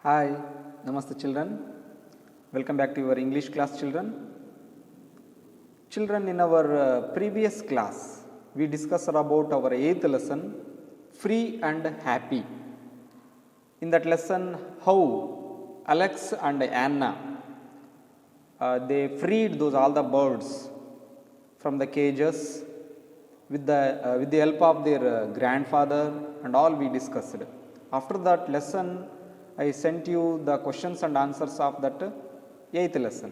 Hi, Namaste children. Welcome back to your English class children. Children, in our previous class, we discussed about our 8th lesson, Free and Happy. In that lesson, how Alex and Anna, they freed all the birds from the cages with the help of their grandfather and all we discussed. After that lesson, I sent you the questions and answers of that 8th lesson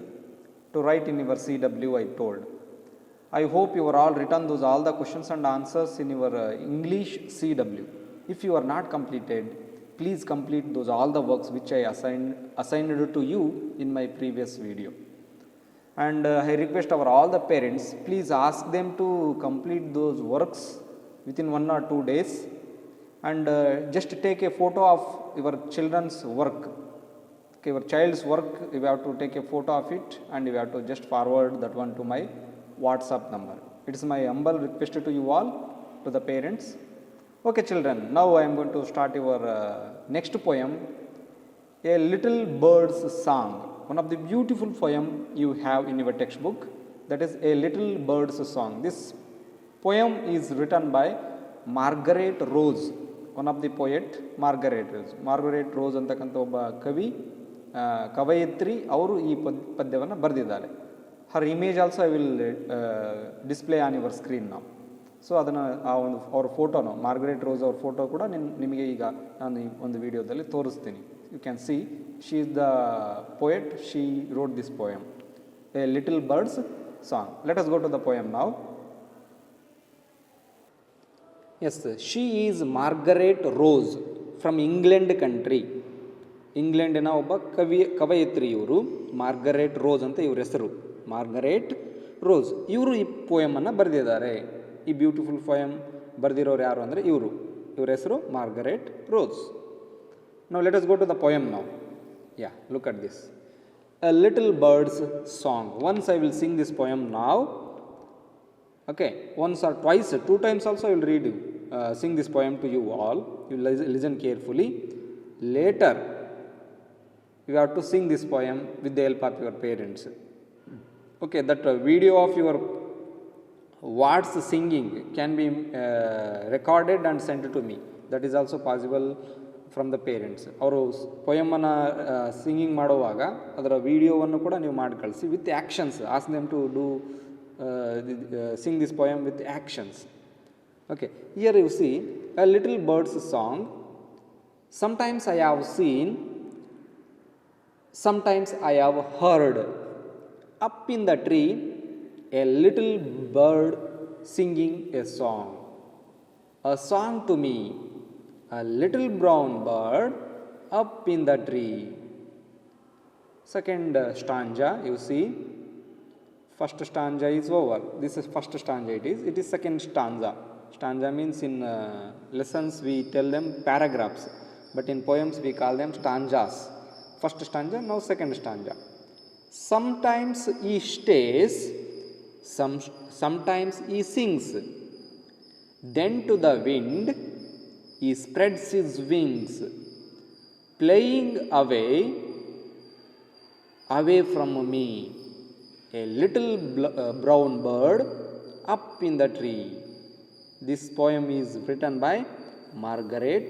to write in your CW, I told. I hope you are all written all the questions and answers in your English CW. If you are not completed, please complete all the works which I assigned to you in my previous video. And I request all the parents, please ask them to complete those works within 1 or 2 days, and just take a photo of your children's work. Okay, your child's work, you have to take a photo of it and you have to just forward that one to my WhatsApp number. It is my humble request to you all, to the parents. Okay children, now I am going to start your next poem, A Little Bird's Song. One of the beautiful poem you have in your textbook, that is A Little Bird's Song. This poem is written by Margaret Rose, one of the poet Margaret Rose ಅಂತಕ್ಕಂಥ ಒಬ್ಬ ಕವಯಿತ್ರಿ. ಅವರು ಈ ಪದ್ಯವನ್ನು ಬರೆದಿದ್ದಾರೆ. Her image also I will display on your screen ನಾವು. So ಅದನ್ನು ಆ ಒಂದು ಅವ್ರ ಫೋಟೋನು, ಮಾರ್ಗರೇಟ್ ರೋಸ್ ಅವ್ರ ಫೋಟೋ ಕೂಡ ನಿಮಗೆ ಈಗ ನಾನು ಈ ಒಂದು ವಿಡಿಯೋದಲ್ಲಿ ತೋರಿಸ್ತೀನಿ. You can see she is the poet, she wrote this poem, a little birds song. Let us go to the poem ನಾವು. Yes, she is Margaret Rose from England country. ಇಂಗ್ಲೆಂಡಿನ ಒಬ್ಬ ಕವಯಿತ್ರಿ ಇವರು. ಮಾರ್ಗರೇಟ್ ರೋಸ್ ಅಂತ ಇವ್ರ ಹೆಸರು, Margaret rose. ಇವರು ಈ ಪೋಯಮನ್ನು ಬರೆದಿದ್ದಾರೆ. ಈ ಬ್ಯೂಟಿಫುಲ್ ಪೋಯಮ್ ಬರೆದಿರೋರು ಯಾರು ಅಂದರೆ ಇವ್ರ ಹೆಸರು ಮಾರ್ಗರೇಟ್ ರೋಸ್. ನಾವು let us go to the poem ನಾವು. Yeah, look at this, A Little Bird's Song. Once I will sing this poem now. Okay, once or twice, 2 times also I will read you, sing this poem to you all. You listen carefully. Later, you have to sing this poem with the help of your parents. Okay, that video of your words singing can be recorded and sent to me. That is also possible from the parents. ಅವರು ಪೊಯಮನ್ನು singing ಮಾಡುವಾಗ ಅದರ ವಿಡಿಯೋವನ್ನು ಕೂಡ ನೀವು ಮಾಡಿ ಕಳಿಸಿ with actions. Ask them to do sing this poem with actions. Okay, here you see A Little Bird's Song. Sometimes I have seen, sometimes I have heard, up in the tree a little bird singing a song to me, a little brown bird up in the tree. Second stanza you see. First stanza is over. This is first stanza. It is second stanza. Stanza means in lessons we tell them paragraphs, but in poems we call them stanzas. First stanza, now second stanza. Sometimes he stays, sometimes he sings. Then to the wind he spreads his wings, playing away from me. A little brown bird up in the tree. This poem is written by Margaret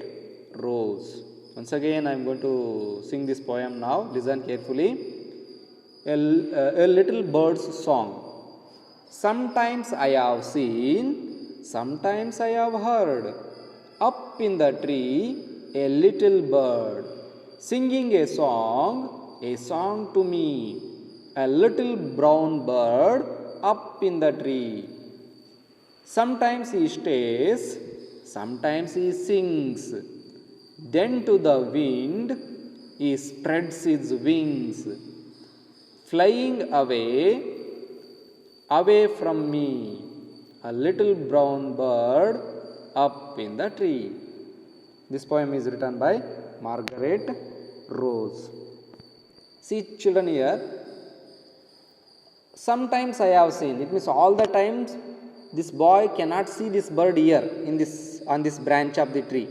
Rose. Once again I am going to sing this poem now. Listen carefully. A Little Bird's Song. Sometimes I have seen, sometimes I have heard, up in the tree a little bird singing a song to me. A little brown bird up in the tree. Sometimes he stays, sometimes he sings. Then to the wind he spreads his wings, flying away from me. A little brown bird up in the tree. This poem is written by Margaret Rose. See children here. Sometimes I have seen, it means all the times this boy cannot see this bird here on this branch of the tree.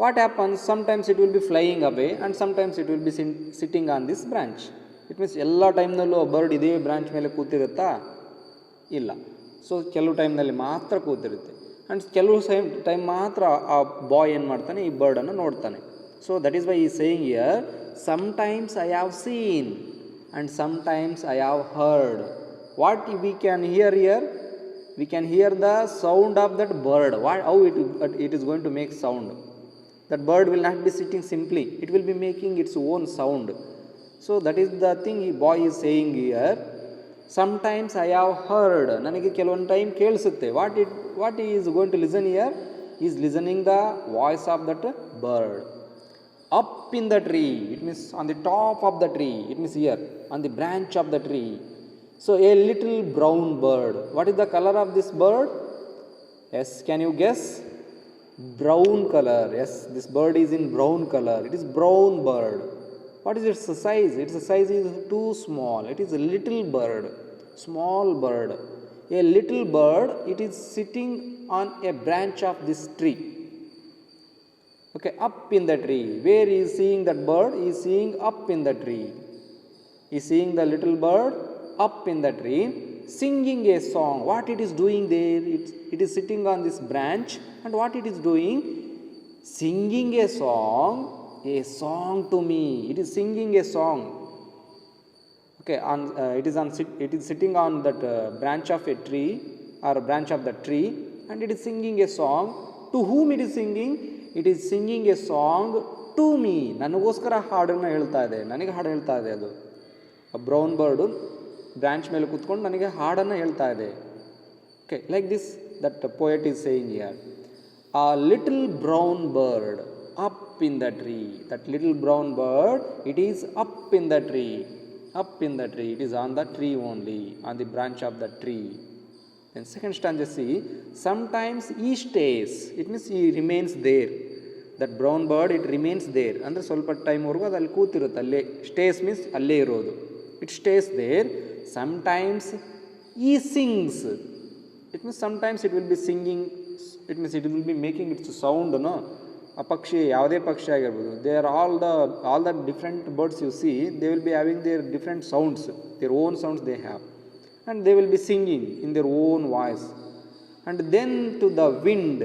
what happens? Sometimes it will be flying away and sometimes it will be sitting on this branch. It means ಎಲ್ಲ ಟೈಮ್ನಲ್ಲೂ bird ಇದೇ branch ಮೇಲೆ ಕೂತಿರುತ್ತಾ? ಇಲ್ಲ. So ಕೆಲವು ಟೈಮ್ನಲ್ಲಿ ಮಾತ್ರ ಕೂತಿರುತ್ತೆ and ಕೆಲವು time ಮಾತ್ರ ಆ ಬಾಯ್ ಏನು ಮಾಡ್ತಾನೆ, ಈ ಬರ್ಡನ್ನು ನೋಡ್ತಾನೆ. ಸೊ ದಟ್ ಈಸ್ ವೈ ಈ saying here, sometimes I have seen and sometimes I have heard. What we can hear here? We can hear the sound of that bird. How it is going to make sound. That bird will not be sitting simply. It will be making its own sound. So that is the thing the boy is saying here. Sometimes I have heard. ನನಗೆ ಕೆಲವೊಂದು time ಕೇಳಿಸುತ್ತೆ. What he is going to listen here? He is listening the voice of that bird. Up in the tree. It means on the top of the tree. It means here on the branch of the tree. So a little brown bird. What is the color of this bird? Yes, can you guess? Brown color. Yes, this bird is in brown color. It is brown bird. What is its size? Its size is too small. It is a little bird, small bird. A little bird, it is sitting on a branch of this tree. Okay, up in the tree. Where he is seeing that bird? He is seeing up in the tree. He is seeing the little bird up in the tree, singing a song. What it is doing there? It is sitting on this branch, and what it is doing? Singing a song to me. It is singing a song. Okay, it is sitting on that branch of a tree or a branch of the tree, and it is singing a song. To whom it is singing? It is singing a song to me. ನನಗೋಸ್ಕರ ಹಾಡನ್ನು ಹೇಳ್ತಾ ಇದೆ, ನನಗೆ ಹಾಡು ಹೇಳ್ತಾ ಇದೆ. ಅದು brown bird branch ಮೇಲೆ ಕೂತ್ಕೊಂಡು ನನಗೆ ಹಾಡನ್ನು ಹೇಳ್ತಾ ಇದೆ. Okay, like this that poet is saying here. A little brown bird up in the tree. That little brown bird, it is up in the tree. Up in the tree. It is on the tree only, on the branch of the tree. Then second stanza, see, sometimes he stays. It means he remains there. That brown bird, it remains there. ಅಂದರೆ ಸ್ವಲ್ಪ ಟೈಮ್ವರೆಗೂ ಅದು ಅಲ್ಲಿ ಕೂತಿರುತ್ತೆ, ಅಲ್ಲೇ. Stays means ಅಲ್ಲೇ ಇರೋದು. It stays there. Sometimes he sings. It means sometimes it will be singing. It means it will be making its sound, no? ಆ ಪಕ್ಷಿ, ಯಾವುದೇ ಪಕ್ಷಿ ಆಗಿರ್ಬೋದು, they are all the different birds you see, they will be having their different sounds, their own sounds they have, and they will be singing in their own voice. And then to the wind.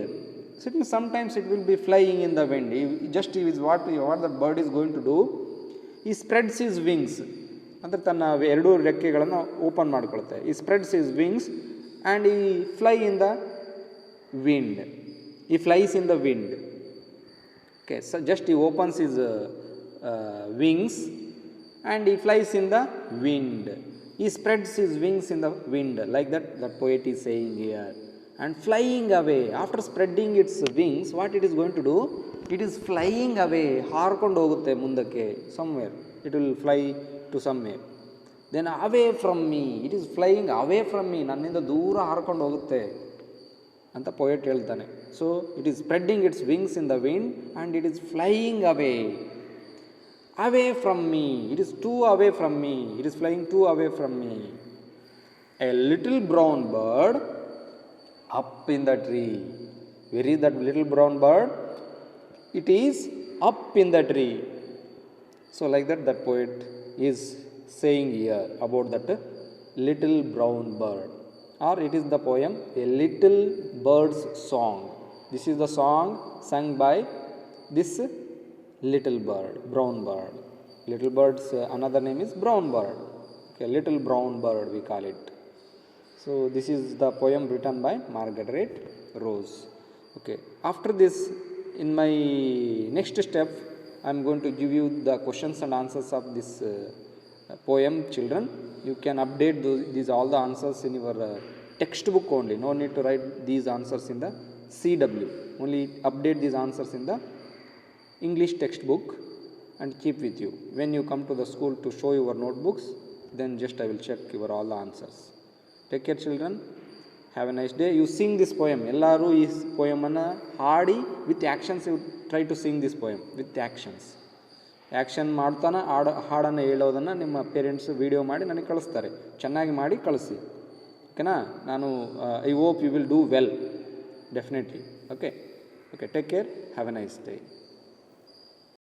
So it means sometimes it will be flying in the wind. He is what the bird is going to do, he spreads his wings. ಅಂದರೆ ತನ್ನ ಎರಡೂ ರೆಕ್ಕೆಗಳನ್ನು open ಮಾಡಿಕೊಳುತ್ತೆ. he spreads his wings and he fly in the wind. He flies in the wind. Okay, so just he opens his wings and he flies in the wind. He spreads his wings in the wind. Like that, the poet is saying here. And flying away. After spreading its wings, what it is going to do? It is flying away. ಹಾರ್ಕೊಂಡು ಹೋಗುತ್ತೆ ಮುಂದಕ್ಕೆ. Somewhere. It will fly to somewhere. Then away from me. It is flying away from me. ನನ್ನಿಂದ ದೂರ ಹಾರ್ಕೊಂಡು ಹೋಗುತ್ತೆ ಅಂತ poet ಹೇಳ್ತಾನೆ. So it is spreading it's wings in the wind and it is flying away. Away from me. It is two away from me. It is flying two away from me. A little brown bird up in the tree. Where is that little brown bird? It is up in the tree. So like that, that poet is saying here about that little brown bird. Or it is the poem A Little Bird's Song. This is the song sung by this little bird, brown bird. Little bird's another name is brown bird. Okay, little brown bird we call it. So this is the poem written by Margaret Rose. Okay, after this, in my next step, I am going to give you the questions and answers of this poem, children. You can update these all the answers in your textbook only. No need to write these answers in the CW. Only update these answers in the English textbook and keep with you. When you come to the school to show your notebooks, then just I will check your all the answers. Take care, children. Have a nice day. You sing this poem. Ellaru ee poem anna haadi with actions. You try to sing this poem with actions. Action ಮಾಡ್ತಾನೆ ಹಾಡನ್ನು ಹೇಳೋದನ್ನು ನಿಮ್ಮ parents video ಮಾಡಿ ನನಗೆ ಕಳಿಸ್ತಾರೆ. ಚೆನ್ನಾಗಿ ಮಾಡಿ ಕಳಿಸಿ. ಓಕೆನಾ? ನಾನು I hope you will do well. Definitely. Okay, take care. Have a nice day.